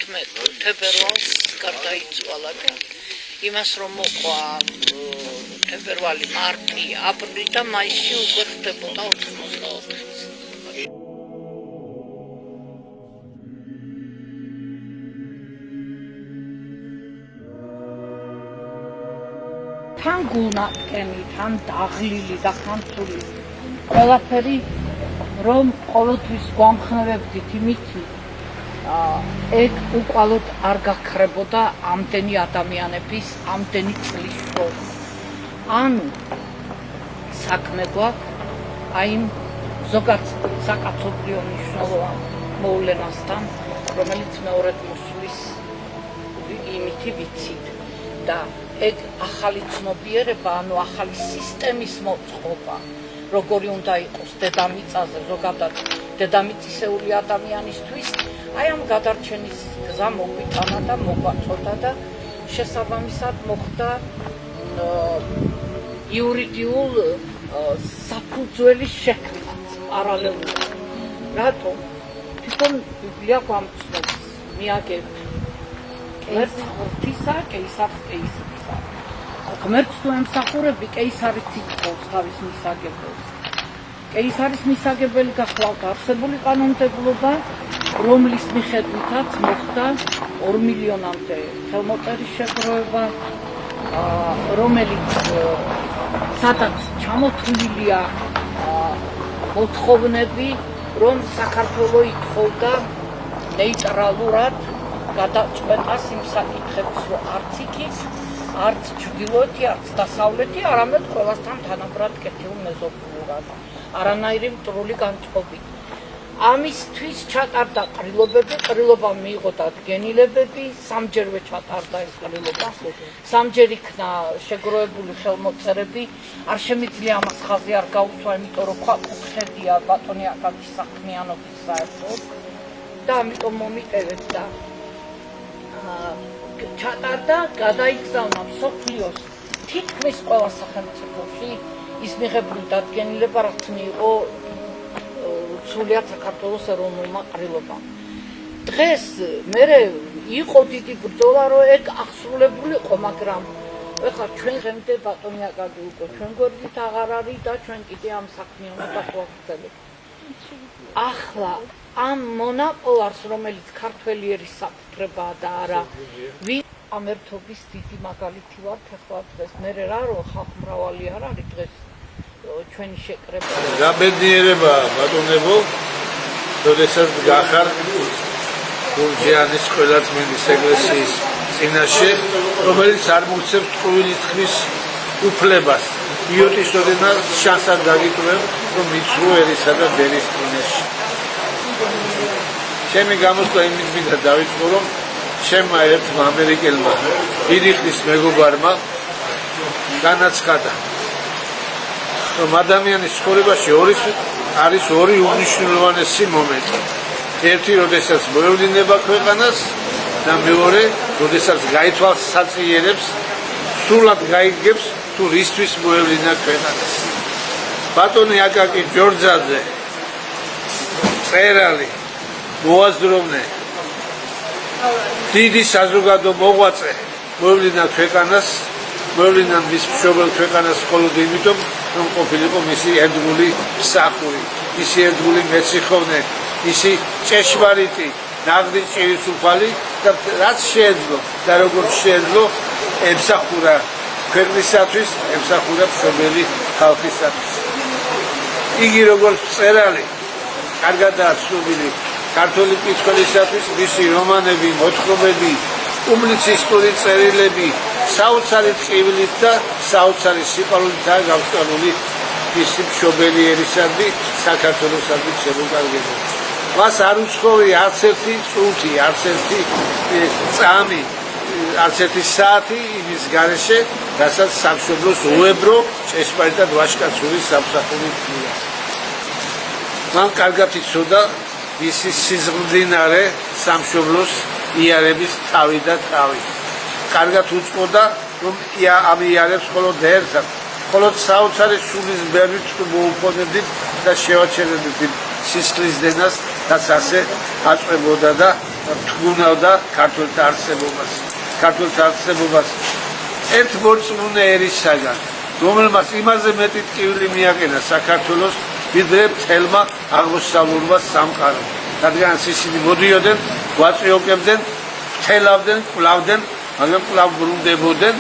13 თებერვალს გარდაიცვალა და იმას რომ მოყვა თებერვალი, მარტი, აპრილი და მაისში უკვე ხდებოდა 84 წლის. თან გულნაკენი, თან დაღლილი და ხანძური ყველაფერი რომ ყოველთვის გვამხნევებდით იმითი ეგ უკვალოდ არ გაქრებოდა ამდენი ადამიანების ამდენი წლის შორის. ანუ საქმე გვაქვს აი იმ ზოგად საკაცობრიო მნიშვნელოვან მოვლენასთან, რომელიც მეორედ მოსulis იმითი ვიცით და ეგ ახალი ცნობიერება, ანუ ახალი სისტემის მოწყობა, როგორი უნდა იყოს დედამიწაზე, ზოგადად დედამიწისეული ადამიანისთვის, აი ამ გადარჩენის გზა მოგვიტანა და მოგვაწოდა და შესაბამისად მოხდა იურიდიულ საფუძველის შექმნაც პარალელურად. რატომ? თვითონ ბიბლია გვამცნობს მიაგებთ ღმერთს ღვთისა, კეისარს კეისრისა. ღმერთს თუ ემსახურები, კეისარიც ითხოვს თავის მისაგებელს. კეისარის მისაგებელი გახლავთ არსებული კანონმდებლობა, რომლის მიხედვითაც მოხდა 2 მილიონამდე ხელმოწერის შეგროვება, რომელიც სადაც ჩამოთვლილია მოთხოვნები, რომ საქართველო ითხოვდა ნეიტრალურად გადაწყვეტას იმ საკითხების, რომ არც იქით, არც ჩრდილოეთი, არც დასავლეთი, არამედ ყველასთან თანაბრად კეთილ მეზობლურად, არანაირი მტრული განწყობით. ამისთვის ჩატარდა ყრილობები, ყრილობა მიიღო დადგენილებები, სამჯერვე ჩატარდა ეს ყრილობა, სამჯერ იქნა შეგროვებული ხელმოწერები, არ შემიძლია ამას ხაზი არ გაუსვა, იმიტომ რომ ქვაკუთხედია ბატონი აკაკის საქმიანობის საერთოდ და ამიტომ მომიტევეთ და ჩატარდა, გადაიგზავნა მსოფლიოს თითქმის ყველა სახელმწიფოში ის მიღებული დადგენილება, რაც მიიღო სრულიად საქართველოს ეროვნულმა ყრილობამ. დღეს მერე იყო დიდი ბრძოლა, რომ ეგ აღსრულებულიყო, მაგრამ ეხლა ჩვენ დღემდე ბატონი აკაკი უკვე ჩვენ გვერდით აღარ არის და ჩვენ კიდე ამ საქმიანობას ვაგრძელებთ. ახლა ამ მონაპოლარს, რომელიც ქართველი ერის საკუთრებაა და არა ამ ერთობის დიდი მაგალითი ვართ ახლა დღეს. მერე რა რომ ხალხმრავალი არ არის დღეს ჩვენი შეკრება. გაბედნიერება ბატონებო, როდესაც გახარ გურჯიანის ყველა წმინდის ეკლესიის წინაშე, რომელიც არ მოგცემს ტყუილი თქმის უფლებას. იოტის ოდენა შანსად გაგიკვირებ, რომ მიცრუ ერისა და ბერის წინაშე. ჩემი გამოსვლა იმით მინდა დავიწყო, რომ ჩემმა ერთმა ამერიკელმა დიდი ხნის მეგობარმა განაცხადა, რომ ადამიანის ცხოვრებაში არის ორი უმნიშვნელოვანესი მომენტი. ერთი, როდესაც მოევლინება ქვეყანას და მეორე, როდესაც გაითვალს საწიერებს, სრულად გაიგებს თუ რისთვის მოევლინა ქვეყანას. ბატონი აკაკი ჯორჯაძე, მწერალი, მოაზროვნე, დიდი საზოგადო მოღვაწე მოევლინა ქვეყანას, მოევლინა მის მშობელ ქვეყანას მხოლოდ იმიტომ, რომ ყოფილიყო მისი ერთგული მსახური, მისი ერთგული მეციხოვნე, მისი ჭეშმარიტი, ნაღდი ჭირისუფალი და რაც შეეძლო და როგორ შეეძლო ემსახურა ქვეყნისათვის, ემსახურა მშობელი ხალხისათვის. იგი როგორც მწერალი, კარგადაა ცნობილი ქართული მკითხველისათვის, მისი რომანები, მოთხრობები, პუბლიცისტური წერილები საოცარი ტკივილით და საოცარი სიყვარულითაა გამსწავლული მისი მშობელი ერისადმი, საქართველოსადმი შემოკარგება. მას არ უცხოვრი არც ერთი წუთი, არც ერთი წამი, არც ერთი საათი იმის გარეშე, რასაც სამშობლოს უებრო ჭეშმარიტად ვაჟკაცური სამსახური თვლია. მან კარგად იცოდა მისი სიზღლდინარე სამშობლოს იარების თავი და თავი. კარგად უწყოდა, რომ ამ იარებს მხოლოდ ერთად, მხოლოდ საოცარი სულის ბერვით მოუპონებდით და შევაჩერებდით სისხლის დენას, რაც ასე აწვებოდა და თქმუნავდა ქართველთა არსებობას ერთ მოწმუნეერისაგან, რომელმაც იმაზე მეტი ტკივილი მიაყენა საქართველოს, ვიდრე მთელმა აღმოსავლურმა სამყარომ. რადგანაც ისინი მოდიოდნენ, გვაწიოკებდნენ, თელავდნენ, კვლავდნენ, მაგრამ კვლავ ბრუნდებოდნენ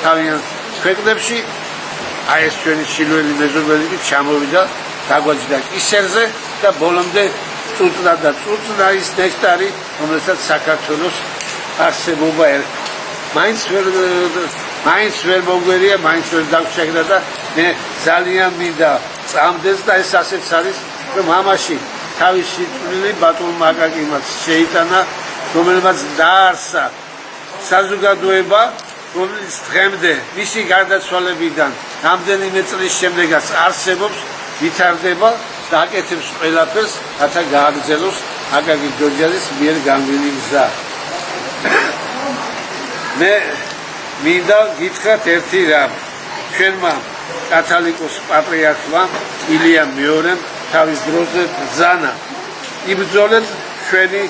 თავიანთ ქვეყნებში. აი ეს ჩვენი სილუელი მეზობელი კი ჩამოვიდა, დაგვაჯდა კისერზე და ბოლომდე წუწნა ის ნექტარი, რომელსაც საქართველოს არსებობა ერქვა. მაინც ვერ მოგვერია, მაინც ვერ დაგვშეგდა და მე ძალიან მინდა წამდეს და ეს ასეც არის, რომ ამაში თავისი წვლილი ბატონმა აკაკიმაც შეიტანა, რომელმაც დაარსა საზოგადოება, რომელიც დღემდე მისი გარდაცვალებიდან რამდენიმე წლის შემდეგაც არსებობს, ვითარდება და აკეთებს ყველაფერს, რათა გააგრძელოს აკაკი ჯორჯაძის მიერ განვლილი გზა. მე მინდა გითხრათ ერთი რამ. ჩვენმა კათოლიკოს პატრიარქმა ილიამ მეორემ თავის დროზე ბრძანა იბრძოლეთ ჩვენი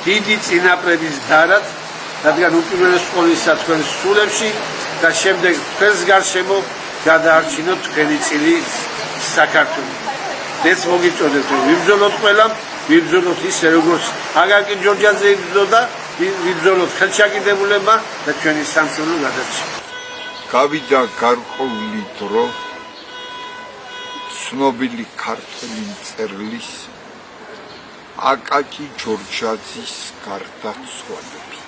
დიდი წინაპრების დარად, რადგან უპირველეს ყოვლისა თქვენს სულებში და შემდეგ თქვენს გარშემო გადაარჩინოთ თქვენი წილი საქართველო. ეს მოგიწოდეთ, რომ ვიბრძოლოთ ყველამ, ვიბრძოლოთ ისე როგორც აკაკი ჯორჯაძე იბრძოდა, ვიბრძოლოთ ხელშეკიდებულებმა და ჩვენი სამშობლო გადარჩინოთ. გავიდა გარკვეული დრო ცნობილი ქართველი მწერლის აკაკი ჯორჯაძის გარდაცვალებით.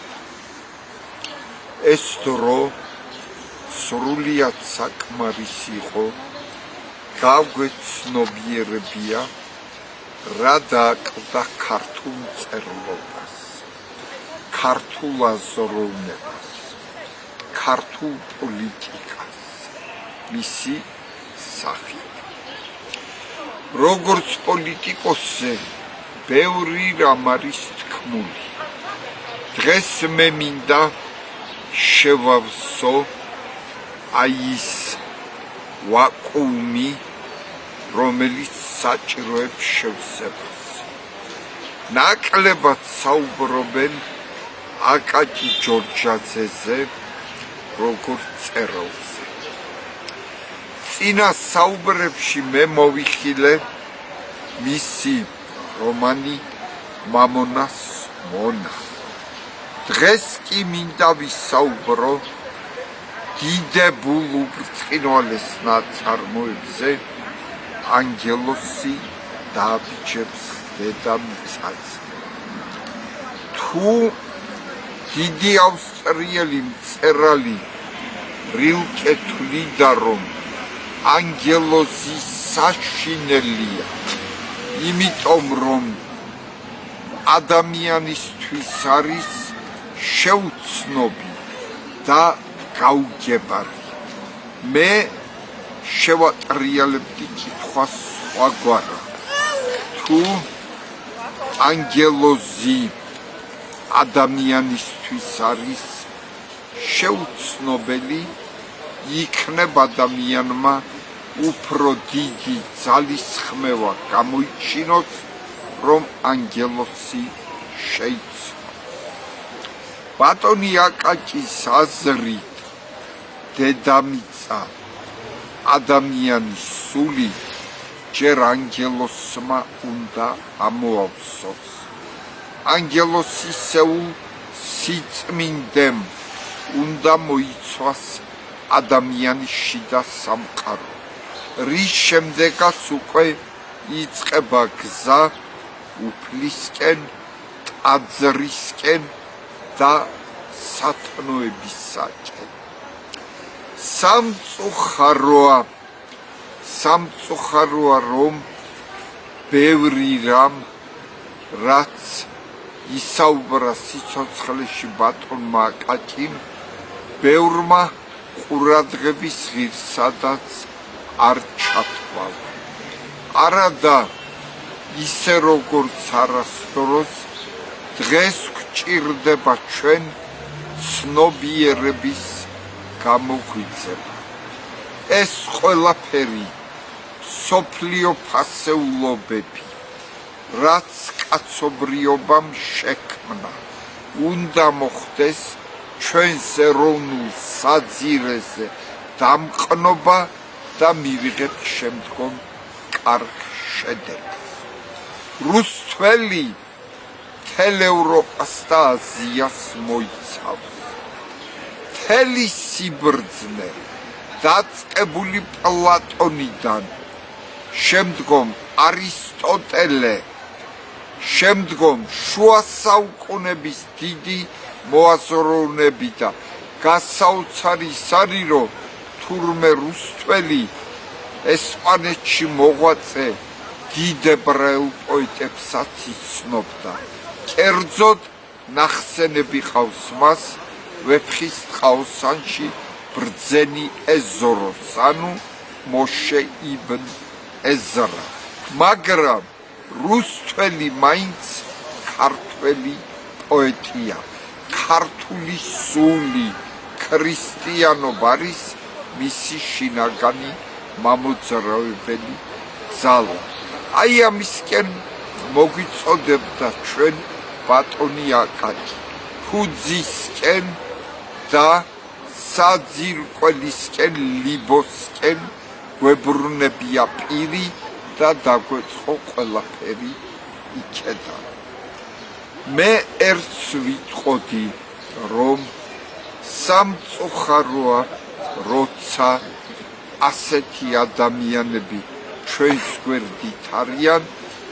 ეს დრო სრულიად საკმარისი იყო გავგვეცნობიერებია რა დააკლდა ქართულ მწერლობას, ქართულ აზროვნებას, ქართულ პოლიტიკას, მისი სახით. როგორც პოლიტიკოსზე ბევრი რამ არის თქმული. დღეს მე მინდა შევავსო აი ის ვაკუუმი, რომელიც საჭიროებს შევსებას. ნაკლებად საუბრობენ აკაკი ჯორჯაძეზე, როგორც მწერალზე. წინა საუბრებში მე მოვიხილე მისი რომანი მამონას მონა. დღეს კი მინდა ვისაუბრო დიდებულ უბრწყინვალეს ნაწარმოებზე ანგელოსი დააბიჯებს დედამიწაზე. თუ დიდი ავსტრიელი მწერალი რილკე თვლიდა, რომ ანგელოზი საშინელია, იმიტომ რომ ადამიანისთვის არის შეუცნობი და გაუგებარი. მე შევატრიალებდი კითხვას სხვაგვარად. თუ ანგელოზი ადამიანისთვის არის შეუცნობელი, იქნებ ადამიანმა უფრო დიდი ძალისხმევა გამოიჩინოს, რომ ანგელოზი შეიცვალოს. ბატონი აკაკის აზრით დედამიწა ადამიანის სული ჯერ ანგელოზმა უნდა ამოავსოს. ანგელოზი ისეულ სიწმინდემ უნდა მოიცვას ადამიანის შიდა სამყარო, რის შემდეგაც უკვე იწყება გზა უფლისკენ, ტაძრისკენ და სათნოებისაკენ. სამწუხაროა, რომ ბევრი რამ, რაც ისაუბრა სიცოცხლეში ბატონმა აკაკიმ, ბევრმა ყურადღების ღირსადაც არ ჩათვალა. არადა ისე როგორც არასდროს, დღეს გვჭირდება ჩვენ ცნობიერების გამოგვიძება. ეს ყველაფერი სოფლიო ფასეულობები, რაც კაცობრიობამ შექმნა. ქვეყნა უნდა მოხდეს ჩვენს ეროვნულ საძირეზე დამყნობა და მივიღებთ შემდგომ კარგ შედეგს. რუსთველი მთელ ევროპას და აზიას მოიცავს. მთელი სიბრძნე დაწყებული პლატონიდან, შემდგომ არისტოტელე, შემდგომ შუა საუკუნეების დიდი მოაზროვნები და გასაოცარი ის არის, რომ თურმე რუსთველი ესპანეთში მოღვაწე დიდ ებრაელ პოეტებსაც იცნობდა. კერძოდ ნახსენები ყავს მას ვეფხისტყაოსანში ბრძენი ეზოროს, ანუ მოშე იბნ ეზრა. მაგრამ რუსთველი მაინც ქართველი პოეტია. ქართული სული, ქრისტიანობა არის მისი შინაგანი მამოძრავებელი ძალა. აი ამისკენ მოგვიწოდებდა ჩვენ ბატონი აკაკი. ფუძისკენ და საძირკველისკენ, ლიბოსკენ გვებრუნებია პირი და დაგვეწყო ყველაფერი იქედან. მე ერთს ვიტყოდი, რომ სამწუხაროა, როცა ასეთი ადამიანები ჩვენს გვერდით არიან,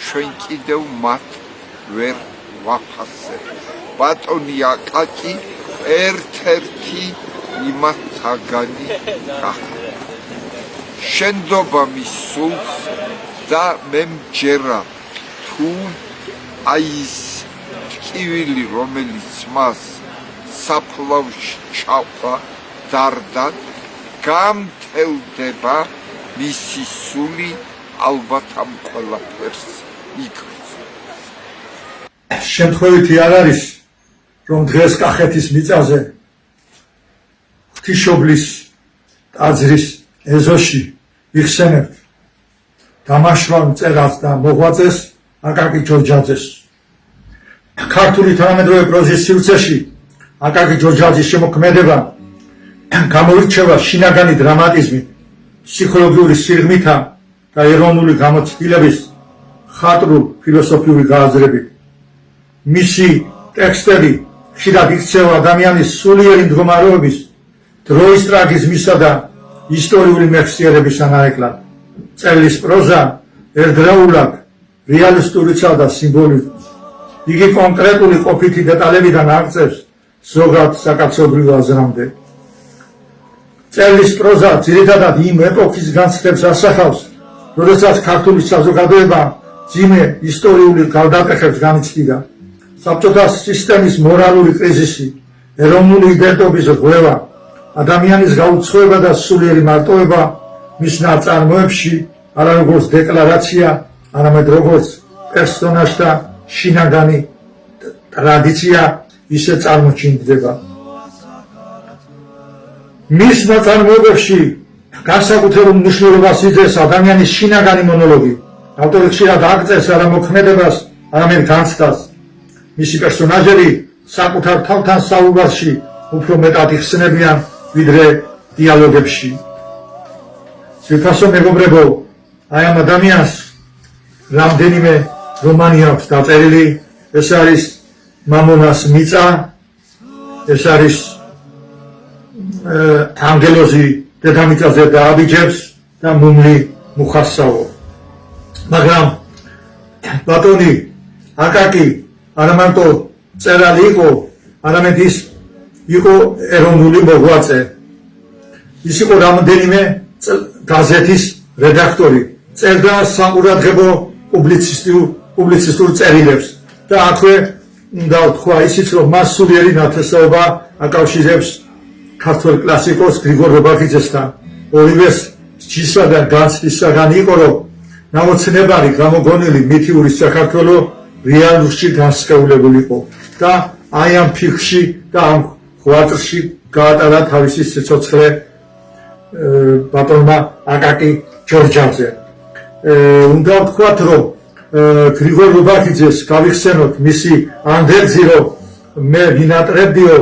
ჩვენ კიდევ მათ ვერ ვაფასებთ. ბატონი აკაკი ერთ-ერთი იმათაგანი გახდა. შენდობა მის სულს და მე მჯერა, თუ აი ის ტკივილი, რომელიც მას საფლავში ჩავა დარდად, გამთელდება მისი სული, ალბათ ამ ყველაფერს იგრძნობს. შემთხვევითი არ არის, რომ დღეს კახეთის მიწაზე ღვთისმშობლის ტაძრის ეზოში იხსენებთ დამაშვალ მწერალს და მოღვაწეს აკაკი ჯორჯაძეს. ქართული თანამედროვე პროზის სივრცეში აკაკი ჯორჯაძის შემოქმედება გამოირჩევა შინაგანი დრამატიზმით, ფსიქოლოგიური სიღრმითა და ეროვნული გამოცდილების ხატრულ ფილოსოფიური გააზრებით. მისი ტექსტები ხშირად იქცევა ადამიანის სულიერი მდგომარეობის, დროის ტრაგიზმისა და ისტორიული მეხსიერების ანაეკლად. წერლის პროზა ერთდროულად რეალისტურიცაა და სიმბოლური. იგი კონკრეტული ყოფითი დეტალებიდან აღწევს ზოგად საკაცობრიო აზრამდე. წერლის პროზა ძირითადად იმ ეპოქის განცდებს ასახავს, როდესაც ქართული საზოგადოება ძიმე ისტორიული გარდატეხებს განიცდიდა. საბჭოთა სისტემის მორალური კრიზისი, ეროვნული იდენტობის რღვევა, ადამიანის გაუცხოება და სულიერი მარტოება მის ნაწარმოებში არა როგორც დეკლარაცია, არამედ როგორც პერსონაჟთა შინაგანი ტრადიცია ისე წარმოჩინდება. მის ნაწარმოებებში განსაკუთრებულ მნიშვნელობას იძენს ადამიანის შინაგანი მონოლოგი. ავტორი ხშირად აღწერს არა მოქმედებას, არამედ განცდას. მისი პერსონაჟები საკუთარ თავთან საუბარში უფრო მეტად იხსენებიან ვიდრე დიალოგებში. ძვირფასო მეგობრებო, აი ამ ადამიანს რამდენიმე რომანი აქვს დაწერილი. ეს არის მამონას მიწა, ეს არის ანგელოზი დედამიწაზე დააბიჯებს და მუმლი მუხასავო. მაგრამ ბატონი აკაკი არა მარტო მწერალი იყო, არამედ ის იყო ეროვნული მოღვაწე. ის იყო რამდენიმე გაზეთის რედაქტორი, წერდა საყურადღებო პუბლიცისტურ წერილებს და აქვე უნდა ვთქვა ისიც, რომ მას სულიერი ნათესაობა აკავშირებს ქართველ კლასიკოს გრიგორ რობაქიძესთან. ორივეს ჯისა და განცდის საგანი იყო, რომ ნამოცნებარი გამოგონილი მითიური საქართველო რეალურში განსხეულებულიყო და აი ამ ფიქრში და ამ ღვაწლში გაატარა თავისი სიცოცხლე ბატონმა აკაკი ჯორჯაძე. უნდა ვთქვათ, რომ გრიგოლ რობაქიძეს გავიხსენოთ მისი ანდერძი, რომ მე ვინატრებდიო,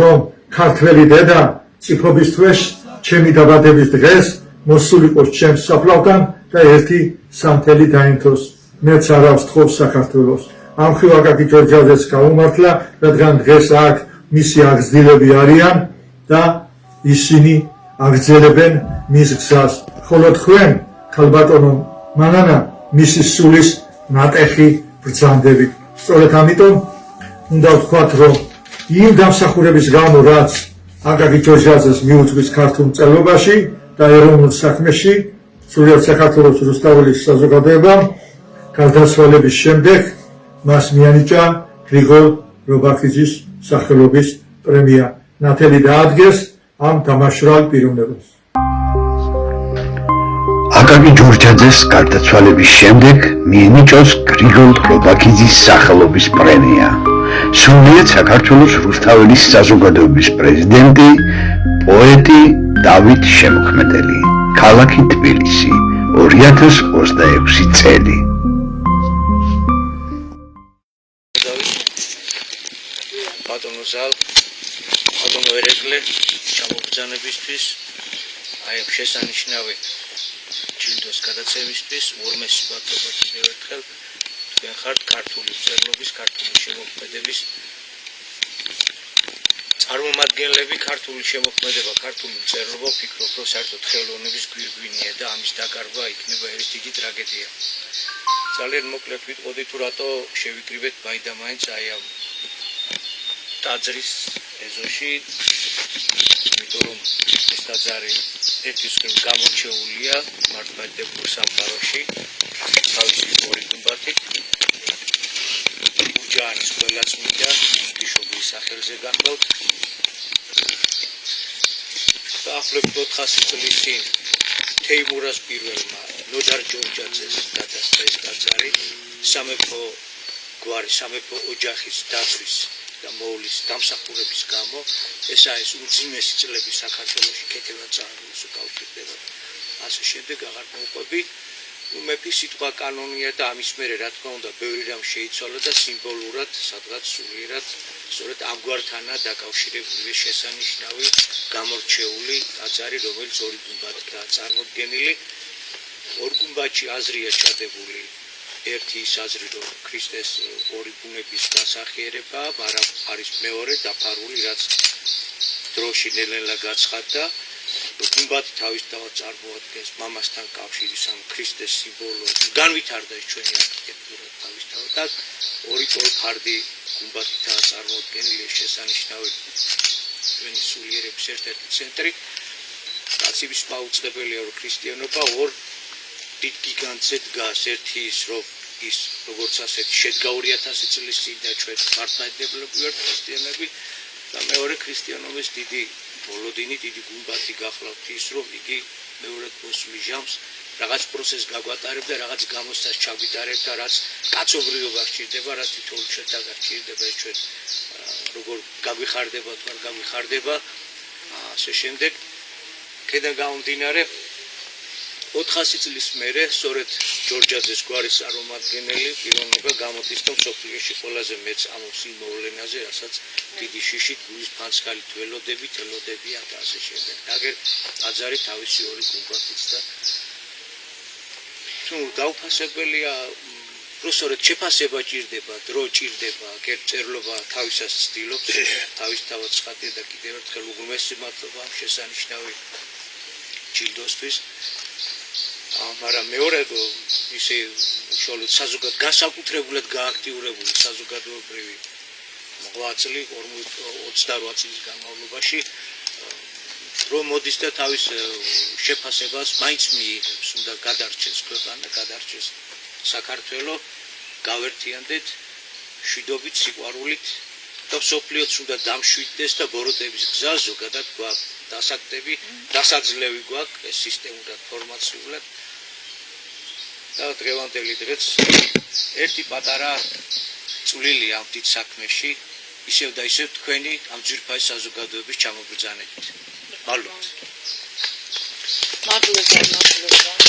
რომ ქართველი დედა წიფობის თვეში ჩემი დაბადების დღეს მოსულიყოს ჩემს საფლავთან და ერთი სამთელი დაინთოს. მეც არ ავსთხოვს საქართველოს. ამ ხრივ აკაკი ჯორჯაძეს გაუმართლა, რადგან დღეს აქ მისი აღზრდილები არიან და ისინი აგრძელებენ მის გზას. ხოლო თქვენ, ქალბატონო მანანა, მისი სულის ნატეხი ბრძანდებით. სწორედ ამიტომ უნდა ვთქვათ, რომ იმ დამსახურების გამო, რაც აკაკი ჯორჯაძეს მიუძღვის ქართულ მწერლობაში და ეროვნულ საქმეში, სრულიად საქართველოს რუსთაველის საზოგადოებამ გარდაცვალების შემდეგ მას მიანიჭა გრიგოლ რობაქიძის სახელობის პრემია. ნათელი დაადგეს ამ დამაშრალ პიროვნებას. აკაკი ჯორჯაძეს გარდაცვალების შემდეგ მიენიჭოს გრიგოლ რობაქიძის სახელობის პრემია. სრულიად საქართველოს რუსთაველის საზოგადოების პრეზიდენტი, პოეტი დავით შემოქმედელი, ქალაქი თბილისი, 2026 წელი. ბატონო ზალ, ბატონო ერეკლე, გამოგზავნებისთვის, აი ამ შესანიშნავი ჯილდოს გადაცემისთვის ორმესი მადლობა კიდევ ერთხელ. თქვენ ხართ ქართული მწერლობის, ქართული შემოქმედების წარმომადგენლები. ქართული შემოქმედება, ქართული მწერლობა, ვფიქრობ, რომ საერთოდ ხელოვნების გვირგვინია და ამის დაკარგვა იქნება ერთ დიდი ტრაგედია. ძალიან მოკლედ ვიტყოდი, თუ რატო შევიკრიბეთ მაინდამაინც აი ამ ტაძრის ეზოში, იმიტომ რომ ეს ტაძარი ერთის მხრივ გამორჩეულია მართლმადიდებელ სამყაროში თავისი ორი გუმბათით. უჯარის ყველაწმინდა ღვთისმშობლის სახელზე გახლავთ. დაახლოებით 400 წლის წინ თეიმურაზ პირველმა ნოდარ ჯორჯაძეს გადასცა ეს ტაძარი სამეფო გვარი, სამეფო ოჯახის დაცვის და მოვლის დამსახურების გამო. ესაა ეს უძიმესი წლები საქართველოში ქეთევან წარმოებს უკავშირდება. ასე შემდეგ აღარ მოუყვები. მეფის სიტყვა კანონია და ამის მერე რა თქმა უნდა ბევრი რამ შეიცვალა და სიმბოლურად სადღაც სულიერად სწორედ ამგვართანაა დაკავშირებული შესანიშნავი გამორჩეული ტაძარი, რომელიც ორი გუმბათითაა წარმოდგენილი. ორ გუმბათში აზრია ჩადებული ერთი ის აზრი, რომ ქრისტეს ორი ბუნების დასახიერებაა, მაგრამ არის მეორე დაფარული, რაც დროში ნელ-ნელა გაცხადდა. გუმბათი თავისთავად წარმოადგენს მამასთან კავშირის ამ ქრისტეს სიმბოლოს. განვითარდა ეს ჩვენი არქიტექტურა თავისთავად. ორი ტოლფარდი გუმბათითაა წარმოდგენილი შესანიშნავი ჩვენი სულიერების ერთ-ერთი ცენტრი. კაცების მაუწყებელია, რომ ქრისტიანობა ორ დიდ გიგანტზე დგას. ერთი ის, რომ ის როგორც ასეთი შედგა 2000 წლის წინ და ჩვენ მართლმადიდებლები ვართ ქრისტიანები და მეორე ქრისტიანობის დიდი ბოლოდინი, დიდი გუმბათი გახლავთ ის, რომ იგი მეორედ მოსული ჟამს რაღაც პროცესს გაგვატარებდა, რაღაც გამოსცას ჩაგვიტარებდა, რაც კაცობრიობა სჭირდება, რაც თითოეულ შეტაკას სჭირდება, ეს ჩვენ როგორ გაგვიხარდება თუ არ გაგვიხარდება. ასე შემდეგ ქედან გამომდინარე 400 წლის მერე სწორედ ჯორჯაძეს გვარის წარმომადგენელი პიროვნება გამოდის და მსოფლიოში ყველაზე მეც ამობს იმ მოვლენაზე, რასაც დიდი შიშით, გულის ფანცხალით ველოდებით, ელოდებიან და ასე შემდეგ. აგერ ტაძარი თავისი ორი გუმბათით და თუ დაუფასებელია, რომ სწორედ შეფასება ჭირდება, დრო ჭირდება, კერწერლობა თავისას ცდილობს, თავისთავად ცხადია და კიდევ ერთხელ უღრმესი მადლობა ამ შესანიშნავი ჯილდოსთვის. მაგრამ მეორე ისე უშუალოდ საზოგადო განსაკუთრებულად გააქტიურებული საზოგადოებრივი მოღვაწლი 28 წლის განმავლობაში რომ მოდის და თავის შეფასებას მაინც მიიღებს, უნდა გადარჩეს ქვეყანა, გადარჩეს საქართველო, გავერთიანდეთ შვიდობით, სიყვარულით და მსოფლიოც უნდა დამშვიდდეს და ბოროტების გზა ზოგადად გვაქვს დასაκτები, დასაძლევი გვაქვს ეს სისტემურად, ფორმაციულად და დღევანდელი დღეც ერთი პატარა წვლილი ამ დიდ საქმეში ისევ და ისევ თქვენი ამ ძვირფას საზოგადოების ჩამობრძანებით. მადლობთ. მადლობა.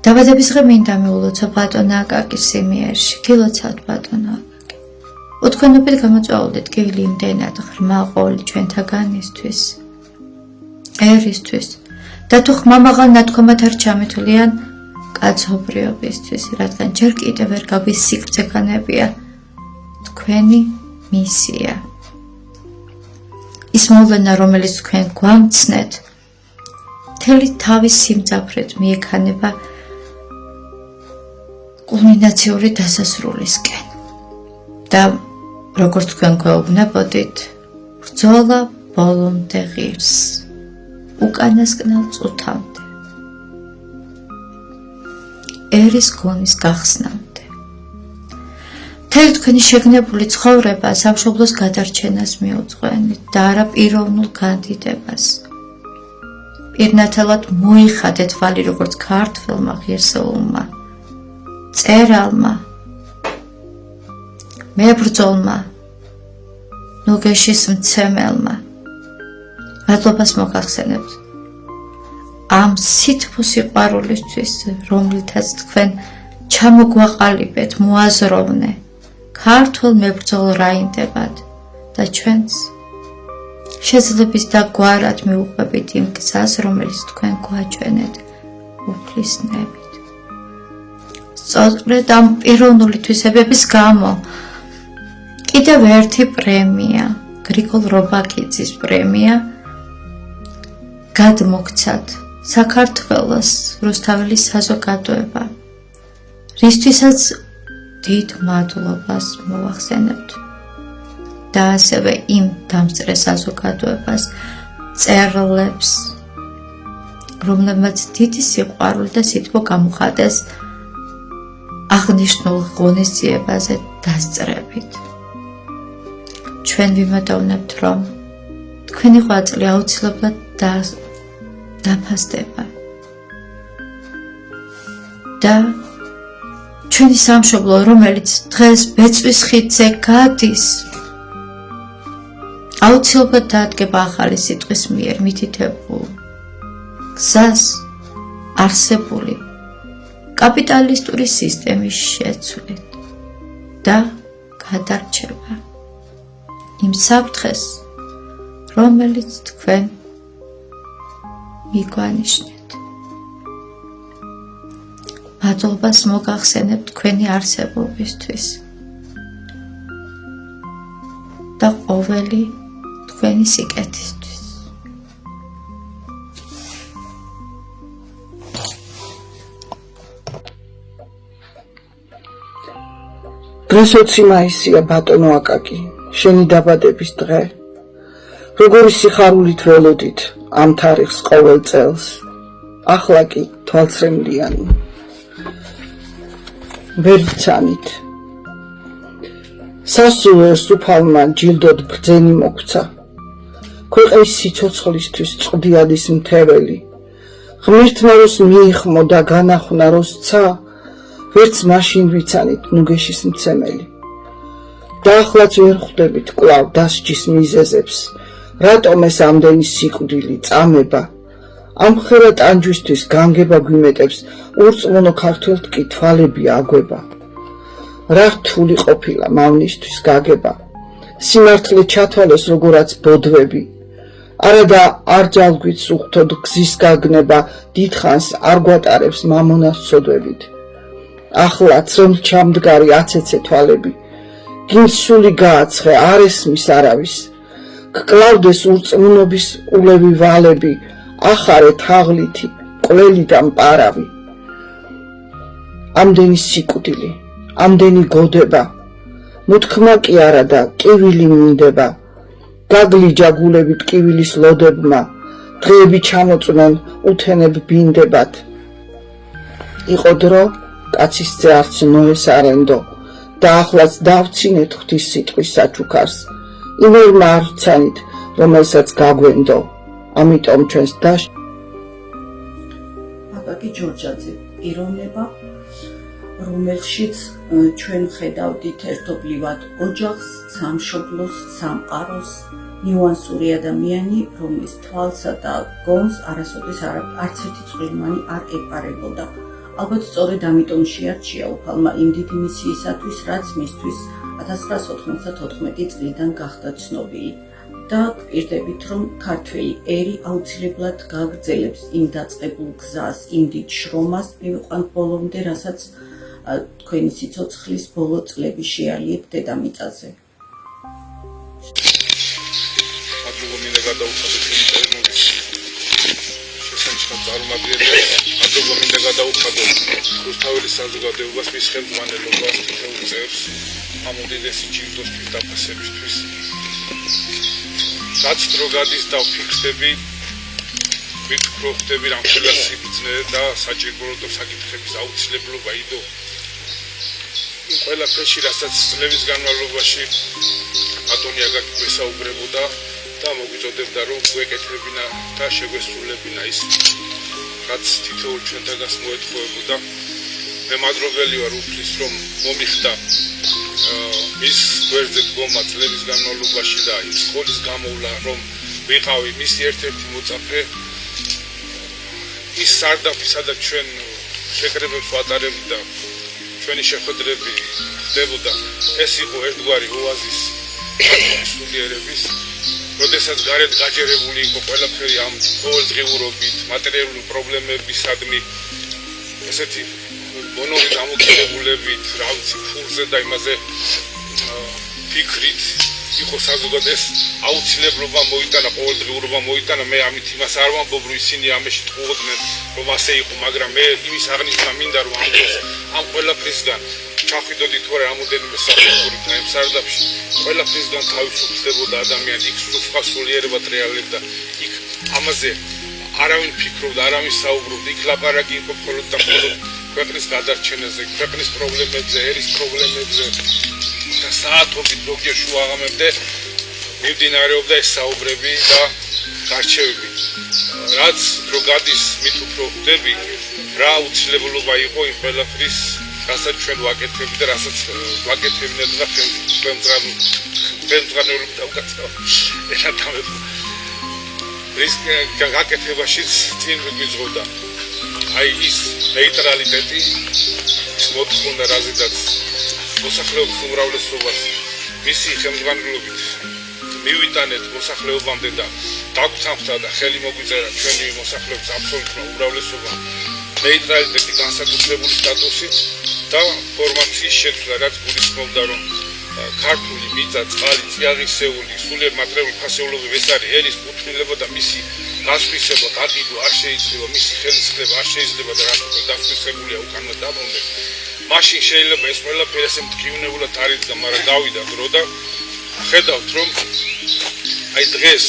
დაბადებისდღე მინდა მიულოცო ბატონა აკაკის სიმიერში, გილოცავთ ბატონო აკაკი. უთქვენობით გამოწვეულდით გივილი იმდენად ღრმა ყოლი ჩვენთაგანისთვის, ერისთვის და თუ ხმამაღალ ნათქვამად არ ჩამეთვლიან კაცობრიობისთვის, რადგან ჯერ კიდევ ვერ გავის სიკვცეგანებია თქვენი მისია. ის მოვლენა, რომელიც თქვენ გვამცნეთ, მთელი თავის სიმძაფრით მიექანება კულმინაციური დასასრულისკენ. და როგორც თქვენ გვეუბნებოდით, ბრძოლა ბოლომდე ღირს, უკანასკნელ წუთამდე, ერის გონის გახსნამდე. მთელი თქვენი შეგნებული ცხოვრება სამშობლოს გადარჩენას მიუძღვენით და არა პიროვნულ განდიდებას. პირნათელად მოიხადეთ ვალი როგორც ქართველმა ღირსეულმა, წერალმა, მებრძოლმა, ნუგეშის მცემელმა. მადლობას მოგახსენებთ ამ სითბო სიყვარულისთვის, რომლითაც თქვენ ჩამოგვაყალიბეთ მოაზროვნე ქართველ მებრძოლ რაინდებად და ჩვენც შეძლების და გვარად მიუყვებით იმ გზას, რომელიც თქვენ გვაჩვენეთ უფლისნებით. სწორედ ამ პიროვნული თვისებების გამო კიდევ ერთი პრემია, გრიგოლ რობაქიძის პრემია გადმოგცათ საქართველოს რუსთაველის საზოგადოება, რისთვისაც დიდ მადლობას მოვახსენებთ და ასევე იმ დამსწრე საზოგადოებას, მწერლებს, რომლებმაც დიდი სიყვარული და სითბო გამოხატეს აღნიშნულ ღონისძიებაზე დასწრებით. ჩვენ ვიმედოვნებთ, რომ თქვენი ღვაწლი აუცილებლად დაფასდება და ჩვენი სამშობლო, რომელიც დღეს ბეწვის ხიდზე გადის, აუცილებლად დაადგება ახალი სიტყვის მიერ მითითებულ გზას არსებული კაპიტალისტური სისტემის შეცვლით და გადარჩება იმ საფრთხეს, რომელიც თქვენ მიგვანიშნეთ. მადლობას მოგახსენებთ თქვენი არსებობისთვის და ყოველი თქვენი სიკეთისთვის. დღეს 20 მაისია ბატონო აკაკი, შენი დაბადების დღე. როგორი სიხარულით ველოდით ამ თარიღს ყოველ წელს, ახლა კი თვალცრემლიანი. ვერ ვცანით. სასულიერს უფალმა ჯილდოდ ბრძენი მოგცა. ქვეყნის სიცოცხლისთვის წვდიადის მთეველი. ღმერთმა როს მიიხმო და განახუნა როს ცა, ვერც მაშინ ვიცანით ნუგეშის მცემელი. და ახლაც ვერ ხვდებით კვლავ დასჯის მიზეზებს, რატომ ეს ამდენი სიკვდილი, წამება. ამ ხერა ტანჯვისთვის განგება გვიმეტებს, ურწმუნო ქართველთ კი თვალები აგვება. რა რთული ყოფილა მავნისთვის გაგება, სიმართლე ჩათვალეს როგორაც ბოდვები. არადა არ ჯალგვით სუხთოდ გზის გაგნება, დიდხანს არ გვატარებს მამონას ცოდვებით. ახლა ცრემლ ჩამდგარი აცეცე თვალები, გინც სული გააცხე, არ ესმის არავის. გკლავდეს ურწმუნობის ულევი ვალები, ახარე თაღლითი, ყველი და მპარავი. ამდენი სიკვდილი, ამდენი გოდება, მოთქმა კი არა და კივილი მინდება. გაგლიჯა გულებით კივილის ლოდებმა, დღეები ჩამოწვნენ უთენებ ბინდებათ. იყო დრო, კაცისძე არც ნოეს არენდო, და ახლაც დავცინეთ ღვთის სიტყვის საჩუქარს. იმერმა არ ვცანით, რომელსაც გაგვენდო, ამიტომ ჩვენს დაშ. აკაკი ჯორჯაძე, პიროვნება, რომელშიც ჩვენ ხედავდით ერთობლივად ოჯახს, სამშობლოს, სამყაროს, ნიუანსური ადამიანი, რომლის თვალსა და გონს არასოდეს არც ერთი წვრილმანი არ ეპარებოდა. ალბათ სწორედ ამიტომ შეარჩია უფალმა იმ დიდი მისიისათვის, რაც მისთვის 1994 წლიდან გახდა ცნობილი. და გვპირდებით, რომ ქართველი ერი აუცილებლად გააგრძელებს იმ დაწყებულ გზას, იმ დიდ შრომას მივიყვანთ ბოლომდე, რასაც თქვენი სიცოცხლის ბოლო წლები შეალიეთ დედამიწაზე. მადლობა მინდა გადაუხადოთ ინტერნეტის შესანიშნავ წარმომადგენლებს. მადლობა მინდა გადაუხადოთ რუსთაველის საზოგადოებას, მის ხელმძღვანელობას, თითოეულ წევრს ამ უდიდესი ჯილდოსთვის დაფასებისთვის. რაც დრო გადის და ვფიქრდები, ვიფიქრობ რამ ხელა სიბრძნე და საჭიროებო საკითხების აუცილებლობა იდო. იმ ყველაფერში, რასაც წლების განმავლობაში ბატონი აგაკი გვესაუბრებოდა და მოგვიწოდებდა, რომ გვეკეთებინა და შეგვესრულებინა ის, რაც თითოეულ ჩვენთაგანს მოეთხოვებოდა. მე მადლობელი ვარ უფლის, რომ მომიხდა მის გვერდზე დგომა წლების განმავლობაში და იმ სკოლის გამოვლა, რომ ვიყავი მისი ერთ-ერთი მოწაფე. ის სარდაფი, სადაც ჩვენ შეკრებებს ვატარებდა, ჩვენი შეხვედრები ხდებოდა, ეს იყო ერთგვარი ოაზის სულიერების, როდესაც გარეთ გაჯერებული იყო ყველაფერი ამ ყოველდღიურობით, მატერიალური პრობლემებისადმი, ესეთი მონური დამოკიდებულებით, რა ვიცი, ფულზე და იმაზე ფიქრით იყო საზოგადოებას აუცილებლობა მოიტანა, ყოველდღიურობა მოიტანა. მე ამით იმას არ ვამბობ, რომ ისინი ამაში ტყუოდნენ, რომ ასე იყო, მაგრამ მე იმის აღნიშნა მინდა, რომ ამ ყველაფრისგან ჩახვიდოდი თუ არა რამოდენიმე საფეხურით ამ სარდაფში, ყველაფრისგან თავისუფლდებოდა ადამიანი, იქ სხვა სულიერებად რეალებდა, იქ ამაზე არავინ ფიქრობდა, არავინ საუბრობდა, იქ ლაპარაკი იყო მხოლოდ და მხოლოდ ქვეყნის გადარჩენაზე, ქვეყნის პრობლემებზე, ერის პრობლემებზე და საათობით ზოგიერთ შუაღამემდე მიმდინარეობდა ეს საუბრები და გარჩევები. რაც დრო გადის, მით უფრო ხვდები, რა აუცილებლობა იყო იმ ყველაფრის, რასაც ჩვენ ვაკეთებდი და რასაც ვაკეთებდნენ და ხელმძღვანელობით დავკაცავ. ეს გაკეთებაშიც წინ გვიძღოდა. აი ის ნეიტრალიტეტი, ის მოთხოვნა, რაზედაც მოსახლეობის უმრავლესობას მისი ხელმძღვანელობით მივიტანეთ მოსახლეობამდე და დაგვცამხდა და ხელი მოგვიწერა ჩვენი მოსახლეობის აბსოლუტურ უმრავლესობამ ნეიტრალიტეტი განსაკუთრებული სტატუსით და ფორმაციის შეცვლა, რაც გულისხმობდა, რომ ქართული მიწა, წყალი, წიაღისეული, სულიერ მატერიალური ფასეულობები ეს არის ერის კუთვნილება და მისი გასხვისება, გაყიდვა არ შეიძლება, მისი ხელისხლება არ შეიძლება და რაც უკვე დასკვისებულია უკანვე დაბრუნდა. მაშინ შეიძლება ეს ყველაფერი ასე მტკივნებულად არ იდგა, მაგრამ გავიდა დრო და ხედავთ, რომ აი დღეს,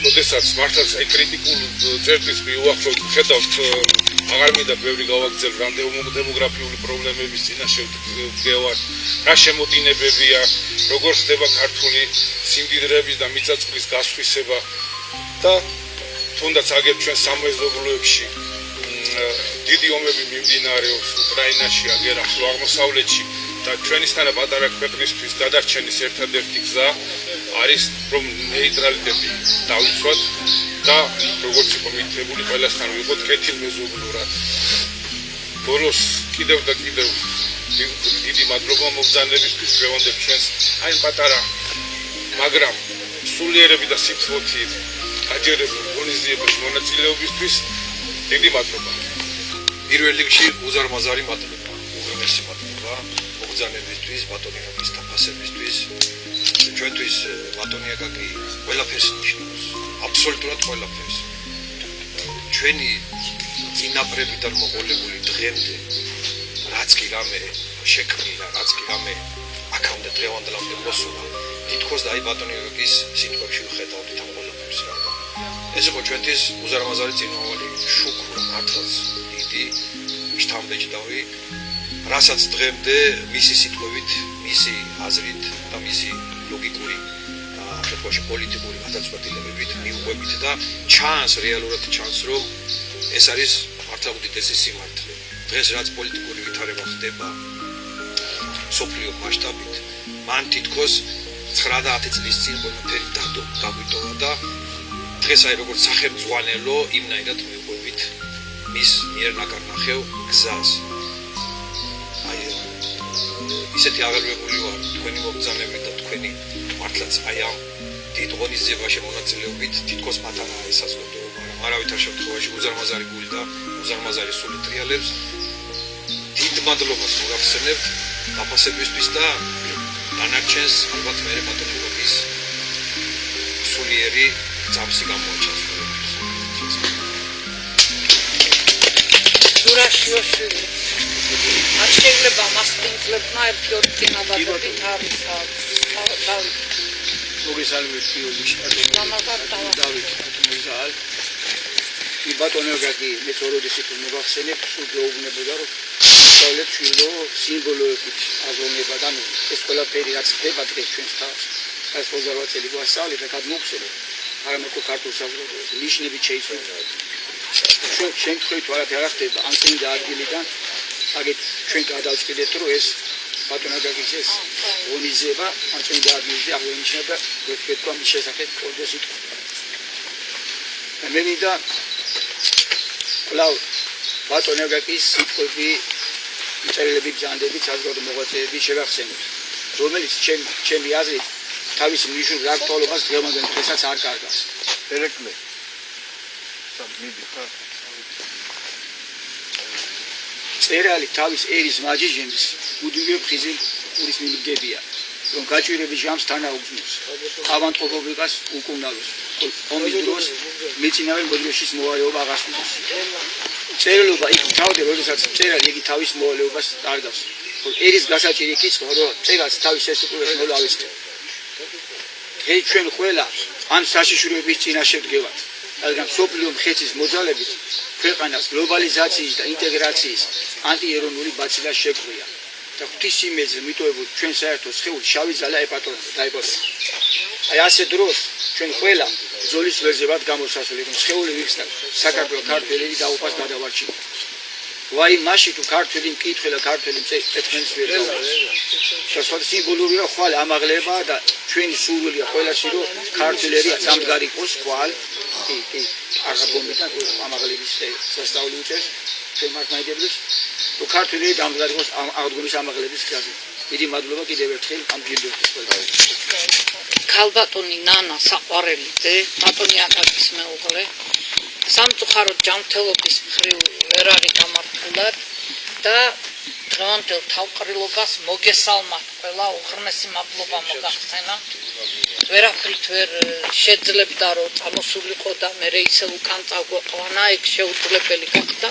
როდესაც მართლაც აი კრიტიკულ წერტილს მივუახლოვთ, ხედავთ აღარ მინდა ბევრი გავაგრძელო, რამდენი დემოგრაფიული პრობლემების წინაშე ვდგევარ, რა შემოდინებებია, როგორ ხდება ქართული სიმდიდრეების და მიწა-წყლის გასხვისება და თუნდაც აგერ ჩვენ სამეზობლოებში დიდი ომები მიმდინარეობს უკრაინაში, აგერ ახლო აღმოსავლეთში და ჩვენისთანა პატარა ქვეყნისთვის გადარჩენის ერთადერთი გზა არის, რომ ნეიტრალიტეტი დავიცვათ და როგორც იყო მითითებული, ყველასთან ვიყოთ კეთილმეზობლურად. ბოლოს კიდევ და კიდევ დიდი მადლობა მობრძანებისთვის, გვევანდებ ჩვენს აი პატარა, მაგრამ სულიერები და სიტყვოთი გაჯერებულ ღონისძიებაში მონაწილეობისთვის დიდი მადლობა. პირველ რიგში უზარმაზარი მადლობა, უღრმესი მადლობა მობრძანებისთვის, ბატონი აკაკის დაფასებისთვის. ჩვენთვის ბატონი აკაკი ყველაფერს ნიშნავს, აბსოლუტურად ყველაფერს. ჩვენი წინაპრებიდან მოყოლებული დღემდე, რაც კი რამე შექმნილა, რაც კი რამე აქამდე დღევანდელამდე მოსულა, თითქოს და აი ბატონი აკაკის სიტყვებში ვხედავდით ამ ყველაფერს რა. ეს იყო ჩვენთვის უზარმაზარი წინავალი შუქრა, მართლაც დიდი შთამბეჭდავი, რასაც დღემდე მისი სიტყვებით, მისი აზრით და მისი ლოგიკური, ამ შემთხვევაში პოლიტიკური გადაწყვეტილებებით მიუყვებით და ჩანს, რეალურად ჩანს, რომ ეს არის მართლა უდიდესი სიმართლე. დღეს რაც პოლიტიკური ვითარება ხდება მსოფლიო მასშტაბით, მან თითქოს 9-10 წლის წინ ყველაფერი დაგვიტოვა და დღეს აი როგორც სახელმძღვანელო იმნაირად მიუყვებით მის მიერ ნაკარნახევ გზას. აი ისეთი აღელვებული ვარ თქვენი მოგზაურები და თქვენი მართლაც აი ამ დიდ ღონისძიებაში მონაწილეობით თითქოს მათ არაა ესაზღვრება, მაგრამ არავითარ შემთხვევაში უზარმაზარი გული და უზარმაზარი სული ტრიალებს დიდ მადლობას მოგახსენებთ დაფასებისთვის და დანარჩენს ალბათ მე ბატონობის სულიერი წამსი გამოაჩენს. ზურაშიოშვილი არ შეიძლება მასპინძლებმა ერთ-ერთ წინადადებით არის დავით მოგესალმებით პირველი შტატი დავით მოგზაალ ბატონებიგი მე წოროდის იქ მოგახსენებ სულ გეუბნებოდა რომ სწავლეთ შვილო სიმბოლოებით აზროვნება და ეს ყველაფერი რაც ხდება დღეს ჩვენს თავს ეს 28 წელი გვასწავლეთ და გადმოგხსენეთ არამედ ქართულ საზოგადოებას ნიშნებით შეიცვალა შემთხვევით ვარათი არ ხდება ამ წინ და ადგილიდან აგეთ ჩვენ გადავწყვეტეთ რომ ეს ბატონებიგი ეს ღონისძიება ამ წინ და ადგილზე აღინიშნება ვეთქვა მის შესახებ ყოველდღე სიტყვა მე მინდა კлау ბატონებიგის სიტყვები წერილები ბრძანდები საზოგადო მოღვაწეები შევახსენოთ რომელიც ჩემი აზრით თავის მნიშვნელოვან აქტუალობას დღევანდელ დღესაც არ კარგავს ერეკლე სამიდი ხა წერალი თავის ერის მაჯიჟემის უდივე ფხიზილ ურის მიმგებია რომ გაჭირების ჟამს თანაუგზნოს ავანტყოფობას უკუნალოს ომის დროს მეწინავე მოდროშის მოვალეობა აღასრულოს წერილობა იქ თავდე როდესაც წერალი იგი თავის მოვალეობას კარგავს ერის გასაჭირი კითხვა რომ წერალს თავის ესაკურებს მოლავიწყე დღეს ჩვენ ყველა ამ საშიშროების წინაშე ვდგევართ რადგან სოფლიო მხეცის მოძალებით ქვეყანას გლობალიზაციის და ინტეგრაციის ანტიეროვნული ბაცილას შეგვია და ღვთის იმედზე მიტოვებულ ჩვენ საერთო სხეულს შავი ძალა დაეპატრონა. აი ასე დროს ჩვენ ყველა ბრძოლის ვერძებად გამოსასვლელი რომ სხეული ვიხსნათ საქართველოს ქართველები დაუპას გადავარჩინოთ. ვაი მაშინ თუ ქართველი მკითხველა ქართველი წეთმენს ვერ დავარჩინოთ. ეს სიმბოლური რა ხვალ ამაღლება და ჩვენი სურვილია ყველაში რომ ქართველები სამდგარი იყოს ხვალ კი აღაბომიდან ამაღლების სასწაული უწევს ჩვენ მართლმადიდებლებს თუ ქართველი დამდგარი იყოს აღდგომის ამაღლების ხაზი. დიდი მადლობა კიდევ ერთხელ ამ ჯილდოების ყველას. ქალბატონი ნანა საყვარელიძე ბატონი აკაკის მეუღლე სამწუხაროდ ჯანმრთელობის მხრივ ვერ არის გამართულად და დღევანდელ თავყრილობას მოგესალმათ ყველა უღრმესი მადლობა მოგახსენა ვერაფრით ვერ შეძლებდა რომ წამოსულიყო და მე ისე უკან წაგვეყვანა ეგ შეუძლებელი გახდა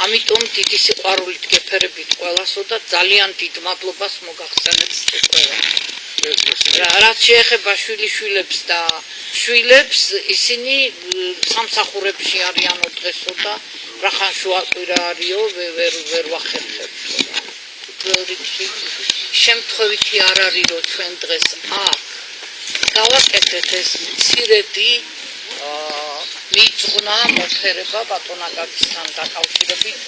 ამიტომ დიდი სიყვარულით გეფერებით ყველასო და ძალიან დიდ მადლობას მოგახსენებთ ყველა რაც შეეხება შვილიშვილებს და შვილებს ისინი სამსახურებში არიანო დღესო და რახან შუაკვირა არისო ვერ ვახერხებ შემთხვევითი არ არის რომ ჩვენ დღეს აქ გავაკეთეთ ეს მცირედი მიძღვნა მოფერება ბატონ აკაკისთან დაკავშირებით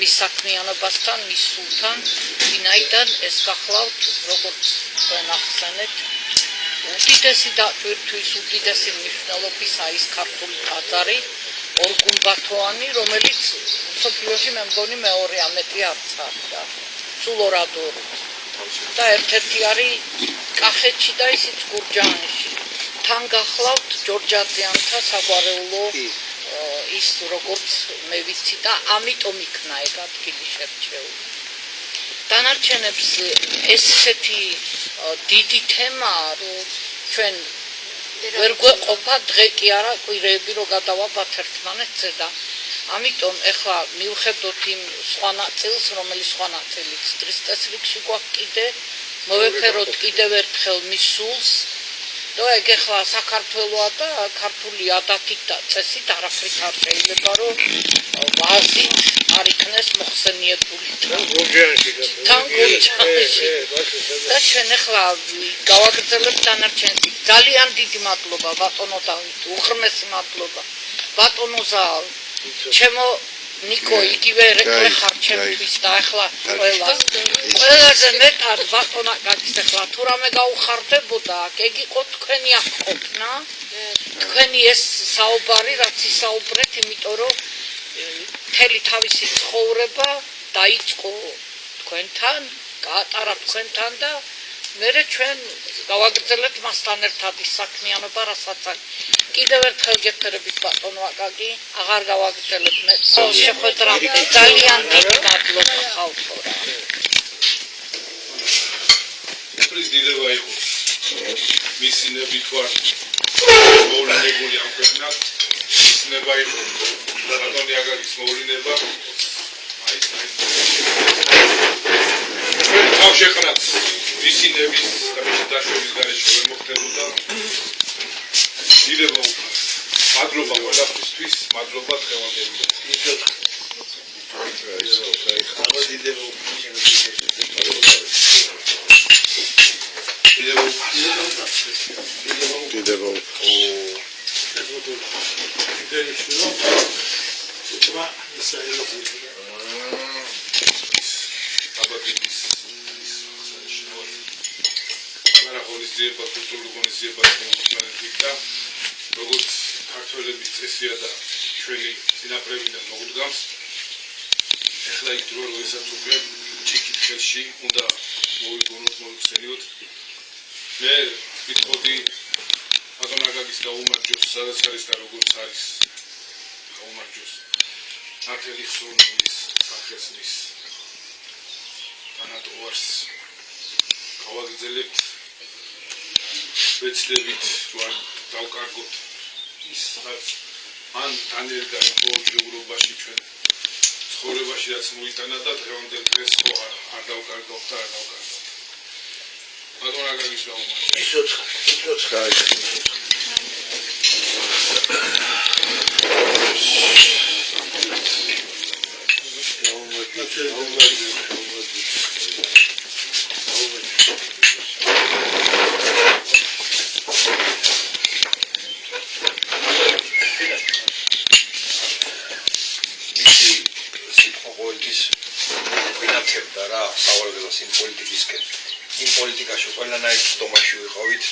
მის საქმიანობასთან მის სულთან ვინაიდან ეს გახლავთ როგორც თქვენ ახსენეთ უდიდესი დაკვირთვის უდიდესი მნიშვნელობისა ის ქართული ტაძარი ორგულბათოვანი რომელიც მსოფლიოში მე მგონი მეორე ამეტი არც არის და სულ ორადორი და ერთ-ერთი არის კახეთში და ისიც გურჯაანში თან გახლავთ ჯორჯაძიანთა საგვარეულო ის როგორც მე ვიცი და ამიტომ იქნა ეგ ადგილი შერჩეული დანარჩენებს ესეთი დიდი თემაა რომ ჩვენ ვერ გვეყოფა დღე კი არა კვირეები რომ გადავაბათ ერთმანეთზე და ამიტომ ეხლა მივხედოთ იმ სხვა ნაწილს რომელიც სხვა ნაწილიც დღის წესრიგში გვაქვს კიდე მოვეფეროთ კიდევ ერთხელ მის სულს და ეგ ეხლა საქართველოა და ქართული ადათით და წესით არაფრით არ შეიძლება რომ ვაზით არ იქნეს მოხსენიებული თან გურჯაანში და ჩვენ ეხლა გავაგრძელებთ დანარჩენს ძალიან დიდი მადლობა ბატონო დავით უღრმესი მადლობა ბატონო ზალ ჩემო ნიკო იგივე რეკრე ხარ ჩემთვის და ახლა ყველაზე მეტად ბატონ აკაკის ახლა თუ რამე გაუხარდებოდა ეგ იყო თქვენი აღყოფნა თქვენი ეს საუბარი რაც ისაუბრეთ იმიტომ რომ მთელი თავისი ცხოვრება დაიწყო თქვენთან, გაატარა თქვენთან და მერე ჩვენ გავაგრძელებთ მასთან ერთად ის საქმიანობა, რასაც კიდევ ერთხელ გეფერებით ბატონო აკაკი, აღარ გავაგრძელებთ მე შეხვედრამდე. ძალიან დიდი მადლობა ხალხო რა. პრეზიდენტობა იყო მისი ნებით ვარ მოვლენებული ამ ქვეყნად ნება იყო ბატონი აკაკის მოვლინება თავ შეყრათ მისი ნების და მისი დაშვების გარეშე ვერ მოხდებოდა დიდება მადლობა ყველაფრისთვის მადლობა დღევანდელს როგორც ქართველების წესია და ჩვენი წინაპრებიდან მოგვდგამს ეხლა იქ დრო როდესაც უკვე ჩიქით ხელში უნდა მოვიგონოთ მოვიხსენიოთ მე ვიტყოდი ბატონ აკაკის გაუმარჯოს სადაც არის და როგორც არის გაუმარჯოს ნათელი ხსოვნის სახესნის თანატოვარს გავაგრძელებთ ვეცდებით რომ დავკარგოთ ის რაც მან დანერგა ევროპაში ჩვენ ცხოვრებაში რაც მოიტანა და დღევანდელ დღეს ხო არ დავკარგავთ და არ დავკარგავთ ბატონ აკაკის გაუმარჯოს იმ პოლიტიკაში ყველანაირ ცდომაში ვიყავით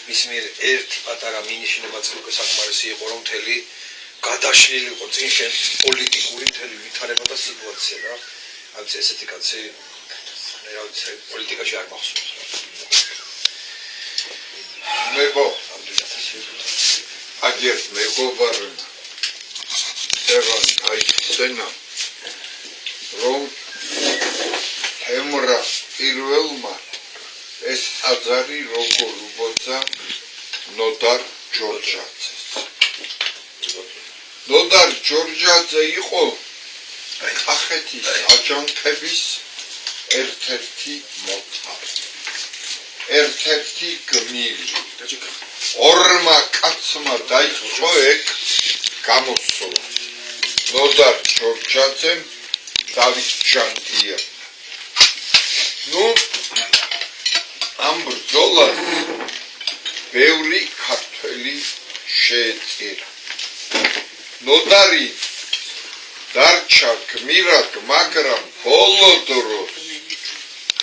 მის მიერ ერთი პატარა მინიშნებაც უკვე საკმარისი იყო რომ მთელი გადაშლილი იყო წინ შენ პოლიტიკური მთელი ვითარება და სიტუაცია რა ამც ესეთი კაცი რაღაც პოლიტიკაში არ მახსოვს მეგო აგერ მეგობარ ერან აი სენა რომ ემრა პირველმა ეს აზარი როგორ უბოძა ნოდარ ჯორჯაძეს. ნოდარ ჯორჯაძე იყო კახეთის აჯანყების ერთ-ერთი მოთავე. ერთ-ერთი გმირი. ორმა კაცმა დაიწყო ეგ გამოსვლა. ნოდარ ჯორჯაძემ დავის ჯანდია. ნუ ამ ბრძოლას ბევრი ქართველი შეეწირა. ნოდარი დარჩა გმირად, მაგრამ ბოლო დროს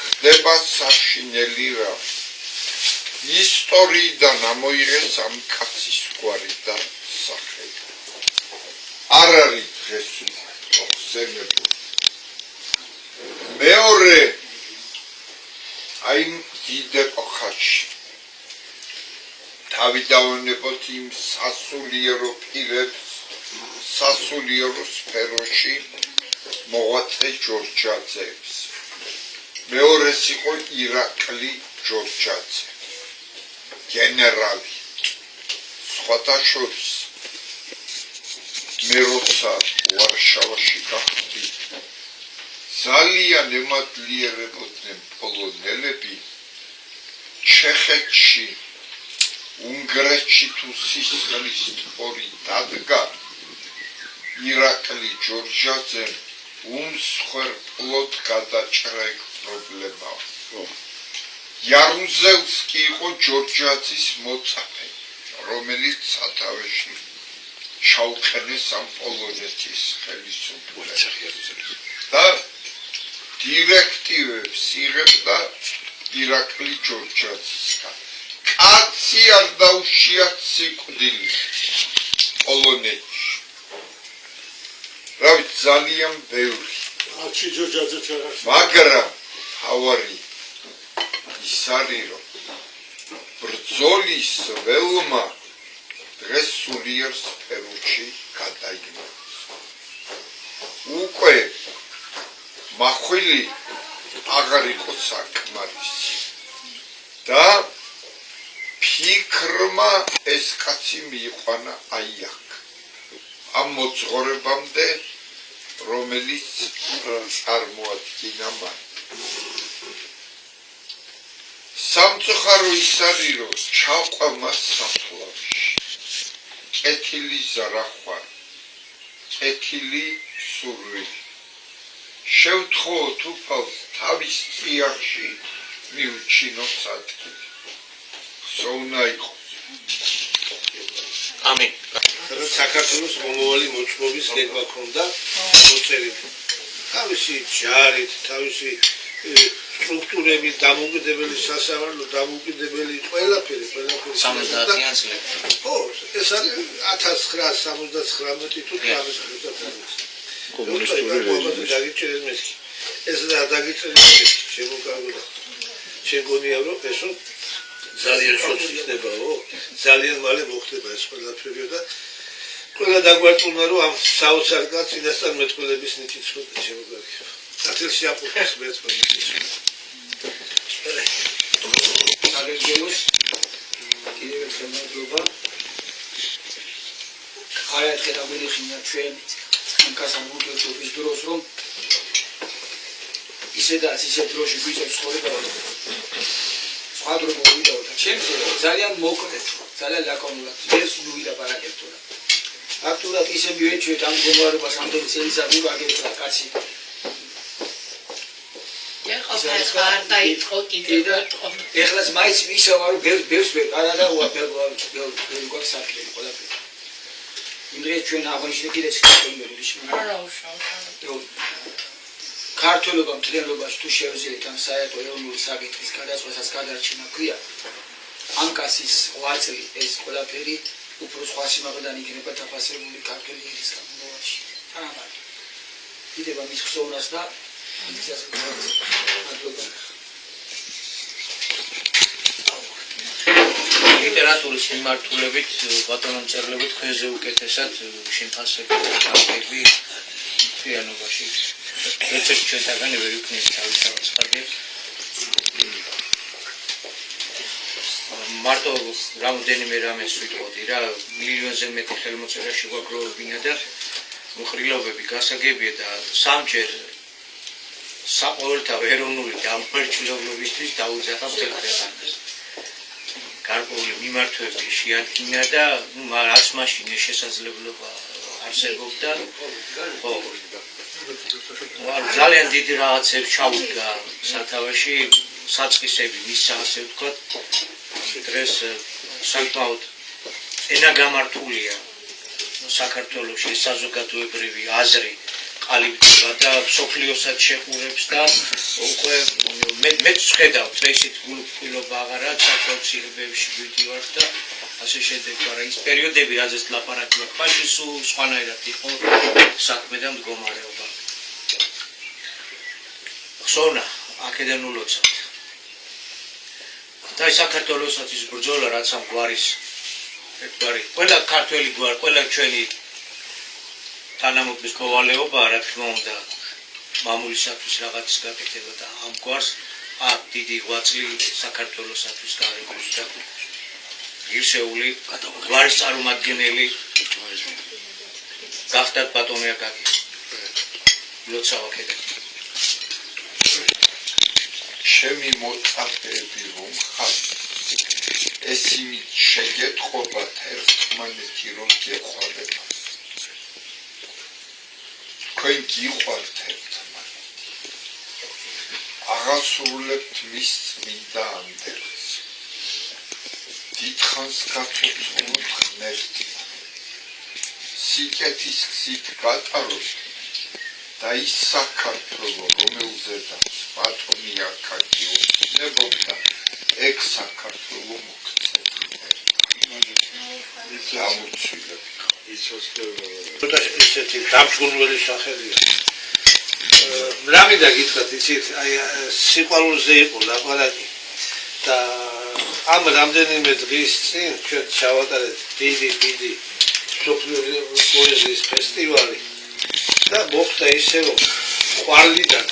ხდება საშინელი რამ. ისტორიიდან ამოიღეს ამ კაცის გვარი და სახელი. არ არის დღეს მოხსენებული. მეორე აი დიდ ეპოქაში თავი დავუნებოთ იმ სასულიერო პირებს სასულიერო სფეროში მოღვაწე ჯორჯაძეებს მეორეს იყო ირაკლი ჯორჯაძე გენერალი სხვათა შორის მე როცა ვარშავაში გავხდი ძალიან ემატლიერებოდნენ პოლონელები ჩეხეთში უნგრეთში თუ სისხლის თბორი დადგა ირაკლი ჯორჯაძემ უმსხვერპლოდ გადაჭრა ეგ პრობლემა იარუზელსკი იყო ჯორჯაძის მოწაფე რომელიც სათავეში ჩაუყენეს ამ პოლონეთის ხელისუფლებას და დირექტივებს იღებდა ირაკლი ჯორჯაძისგან. კაცი არ დაუშიათ სიკვდილი პოლონეთში. რა ვიცი ძალიან ბევრი არჩი ჯორჯაძე ჩარაში მაგრამ თავარი ის არის რომ ბრძოლის ველმა დღეს სულიერ სფეროში გადაიმართა უკვე მახვილი აღარ იყო საკმარისი და ფიქრმა ეს კაცი მიიყვანა აი აქ ამ მოძღორებამდე რომელიც წარმოადგინა მან სამწუხარო ის არის რომ ჩაყვა მას საფლავში კეთილი ზარახვა კეთილი სურვილი შევთხოვოთ უფალს თავის წიაღში მიუჩინოს ადგილი ხსოვნა იყოს ამინ საქართველოს მომავალი მოწყობის გეგმა ქონდა მოწერილი თავისი ჯარით თავისი სტრუქტურებით დამოუკიდებელი სასამართლო დამოუკიდებელი ყველაფერი 70-იან წლებში ხო ეს არის 1979 თუ 1980 კომუნისტური რეჟიმი ეს და დაგიწერილი შემოკავდა შეგონია რომ ესო ძალიან შორს იქნებაო ძალიან მალე მოხდება ეს ყველაფერი და ყველა დაგვარწმუნა რომ ამ საოცარ კაცს წინასწარ მეტყველების ნიჭიც ხდება შემოგარქება ათელში აპოქს მეტყველების საგეგმოს კიდევ ერთხელ მადლობა ხარეთ გადავიდიხინა ჩვენ კასამ უგრძობის დროს რომ ისედაც ისე დროში გვიწევს ცხოვრება სხვა დრო მოვიდა და ჩემს ძალიან მოკლედ ძალიან ლაკონურად ეს მოვიდა პარაკეთურა აქტურად ისე მივეჩვეთ ამ მდგომარეობას ამდენი წელიწადი ვაგებდა კაცი ეხლაც მაინც ისევა რომ ბევრს არა და ბევრი გვაქვს საქმე ყველაფერი იმ დღეს ჩვენ აღნიშნე კიდე ქართველობა მთლიანობაში თუ შევძლებთ ამ საერთო ეროვნული საკითხის გადაწყვეტას გადარჩენა ქვია ამ კაცის 8 წელი ეს ყველაფერი უფრო სხვა სიმაღლედან იქნება დაფასებული ქართული ერის განმავლობაში თანამარ დიდება მის ხსოვნას და ლიტერატურის მიმართულებით ბატონო მწერლები თქვენზე უკეთესად შემფასებები ფიანობაში ერთ-ერთი ჩვენთაგანი ვერ იქნება თავისთავად ხარდებს მარტო რამდენიმე რამეს ვიტყოდი რა მილიონზე მეტი ხელმოწერა შეგვაგროვებინა და მოხრილობები გასაგებია და სამჯერ საყოველთაო ეროვნული დამორჩილებლობისთვის დაუძახა მთელ ქვეყანას გარკვეული მიმართვები შეადგინა და რაც მაშინ ეს შესაძლებლობა არსებობდა ხო ძალიან დიდი რაღაცებს ჩაუდგა სათავეში საწყისები მისცა ასე ვთქვათ დღეს საკმაოდ ენაგამართულია საქართველოში საზოგადოებრივი აზრი ყალიბდება და სოფლიოსაც შეყურებს და უკვე მეც ვხედავთ ესეთ გულუყვილობა აღარა საკავშირებებში ვიდივარ და ასე შედეგი მაგრამ ის პერიოდები რაზეც ლაპარაკია მაშინ სულ სხვანაირად იყო საქმე და მდგომარეობა ხსოვნა აქედან ულოცავთ და საქართველოსაც ის ბრძოლა რაც ამ გვარის ერთგვარი ყველა ქართველი გვარი ყველა ჩვენი თანამოქმედის მოვალეობა რა თქმა უნდა მამულისათვის რაღაცის გაკეთება და ამ გვარს აქ დიდი ღვაწლი საქართველოსათვის გააერთოს და ღირსეული გვარის წარმომადგენელი გახდათ ბატონი აკაკი ლოცავ აქედან ჩემი მოწაფეები რომ ხართ ეს იმით შეგეთყობათ ერთმანეთი რომ გეყვარება თქვენ გიყვართ ერთმანეთი აღასრულებთ მის წმინდა ანდერძს დიდხანს გაცოცხლოთ ღმერთი სიკეთის გზით გატაროთ და ის საქართველო რომელზედაც ბატონი აკაკი ოცნებობდა ეგ საქართველო მოგცეთ გამოცილებით ცოტა ესეთი დამსგუნველი სახელია. რა მინდა გითხრათ, იცით, აი სიყვარულზე იყო ლაპარაკი და ამ რამდენიმე დღის წინ ჩვენ ჩავატარეთ დიდი მსოფლიო პოეზიის ფესტივალი და მოხდა ისე, რომ ყვარლიდან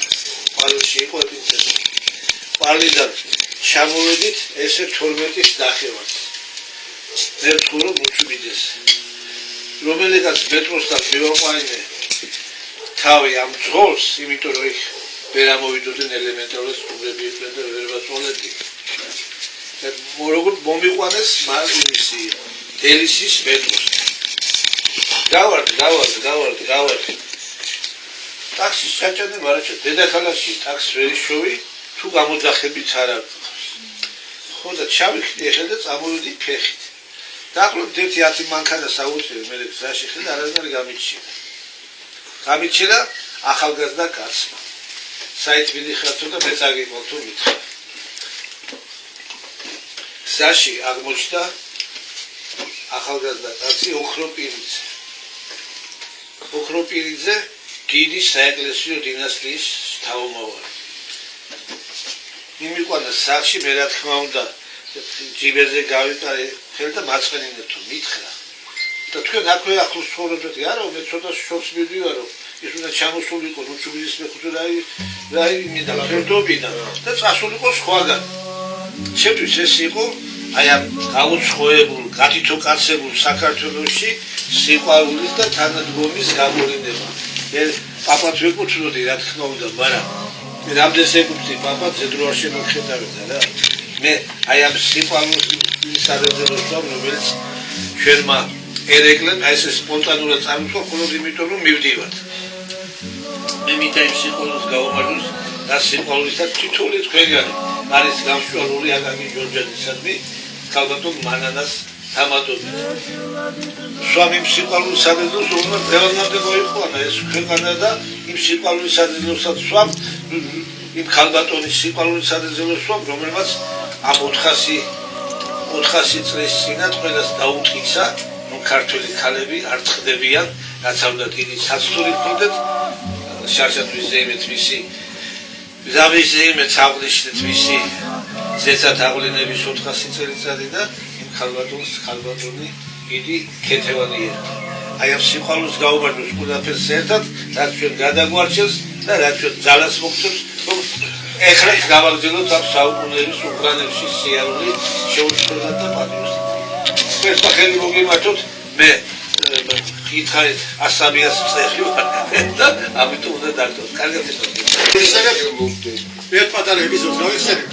ჩამოვედით ესე 12-ის ნახევარს. მე ვთქვი, რომ უჩვიდეს. რომელიღაც მეტროსთან მივაყვანე თავი ამ ძღოლს, იმიტომ რომ იქ ვერ ამოვიდოდნენ ელემენტარულად სტუმრები იყვნენ და ვერ ვაწოლებდი. როგორ მომიყვანეს მალისი დელისის მეტროსთან. გავარდი. ტაქსის ჩაჭადე, მაგრამ დედაქალაქში ტაქსს ვერ იშოვი, თუ გამოძახებით არ აქვს. ხო და ჩავიხდი ახლა და წამოვიდი ფეხით. დაახლოებით 10 მანქანა საუწევი მე გზაში ხდა არასდროს გამიჩინა ახალგაზრდა კაცმა. საით მიდიხართო და მე წაგიყვავ თუ მითხრა. გზაში აღმოჩნდა ახალგაზრდა კაცი ოქროპირიძე გიდის საეკლესიო დინასტიის თავმოყარი. იმიყვანა სახში მე რა თქმა უნდა ჯიბეზე გავიტარე ხელ და მაცხენინე თუ მითხრა. და თქვენ აქვე ახლოს ცხოვრობთ, არა, მე ცოტა შორს მივდივარო. ის უნდა ჩამოსულიყო უჩუბის მეხუთე რა იმიდან ფერდობიდან და წასულიყო სხვაგან. ჩემთვის ეს იყო აი ამ გაუცხოებულ, გათითოკაცებულ საქართველოში სიყვარულის და თანადგომის გამორინება. მე პაპად ვეკუთვნოდი რა თქმა უნდა, მაგრამ მე რამდენს ეკუთვნი პაპად ზედრო არ შემოხედავდა რა. მე აი ამ სიყვარულის სარეძელოს ვარ, რომელიც ჩვენმა ერეკლემ აი ეს სპონტანურად წამოთქვა მხოლოდ იმიტომ რომ მივდივართ. მე მინდა იმ სიყვარულს გავუმარჯოს და სიყვარულისთან თითოეული თქვენგანი არის გამშვალული აკაკი ჯორჯაძისადმი ქალბატონ მანანას თამადობით. სვამი სიყვარულის სარეძელოს რომელიც დღევანდელ მოიყვანა ეს ქვეყანა და იმ სიყვარულის სარეძელოსაც სვამ იმ ქალბატონის სიყვარულის სარეძელოს სვამ რომელმაც ამ 400 წლის წინათ ყველას დაუთვიცა რომ ქართველი ქალები არ წხდებიან, რაც უნდა დიდი საცდური ჰქონდეთ შარშათვის ზეიმეთ მისი ზავიზეიმეთ აღნიშნეთ მისი ზეცად აღვლენების 400 წელიწადი და იმ ქალბატონი დიდი ქეთევანი იყო. აი ამ სიყვარულს გაუმარჯოს ყველაფერს ერთად, რაც ჩვენ გადაგვარჩენს და რაც ჩვენ ძალას მოგცემს, რომ ეხლა გავაგრძელოთ ამ საუკუნეების უკრანებში სიარული შეუწყებლად და პატრიოტიზმით. ეს ხელი მოგიმართოთ, მე ხითხარით ასაბიას წელი ვარ და ამიტომ უნდა დაგდოთ. კარგად ერთ პატარა ეპიზოდს გავიხსენებ.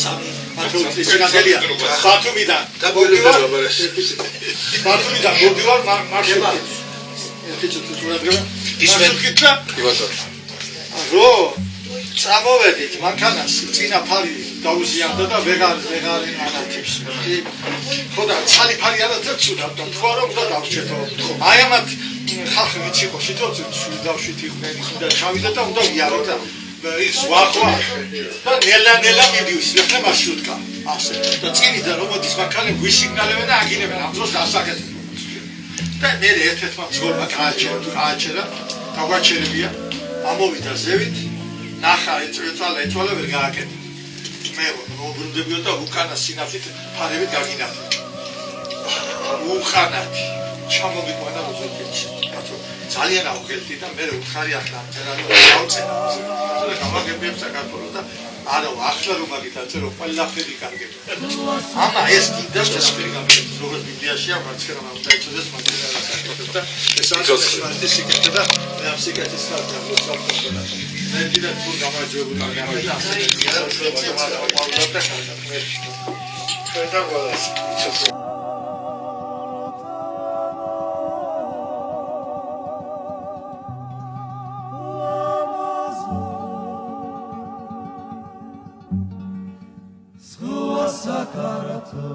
სამი პატრიოტის სინამდვილეა. ბათუმიდან მოვდივარ მარშრუტით. ერთი წუთი ვარდგა. ისმენკიტა. რო წამოვედით მანქანას წინა ფარი დაუზიანდა და ვეგარ ანათებს. ხო და ცალი ფარი ანათებს ცუდად და თქვა რომ უნდა დავშეთო. აი ამათ ხალხი მიჩიყო შეთოც დავშვით იყვნენ და ჩავიდა და უნდა ვიარო და ის ვახვა და ნელა მიდიოს ახლა მარშრუტკა. ასე და წინიდან რომელთვის მანქანები გვისიგნალებენ და აგინებენ ამ დროს დასაკეთებთ. და მე ერთ-ერთმა ძღოლმა გააჩერა დაგვაჩერებია ამოვიდა ზევით ნახა ეწვალა ვერ გააკეთა. მე მობრუნდებიო და უკანა სინაფით ფარებით გაგინახე. უხანათი ჩამომიყვანა როზეთში. ძალიან აუგელდი და მე უთხარი ახლა მწერალი დავწერა. და გამაგებია საქართველოს და არა ახლა რომ მაგითაწერო ყველაფერი კარგია. ამა ეს კიდევ შესწრები გამიგებს როგორც ბიბლიაში ამაც რა უნდა იცოდეს მაგალითად და ეს არის სიკეთე და მე ამ სიკეთის ხალხს მოსალკოთა. მე კიდევ თუ გამარჯვებული ვარ და ასე და უშვებად და მე ჩვენ და ყველას იცოდეს. Sakarato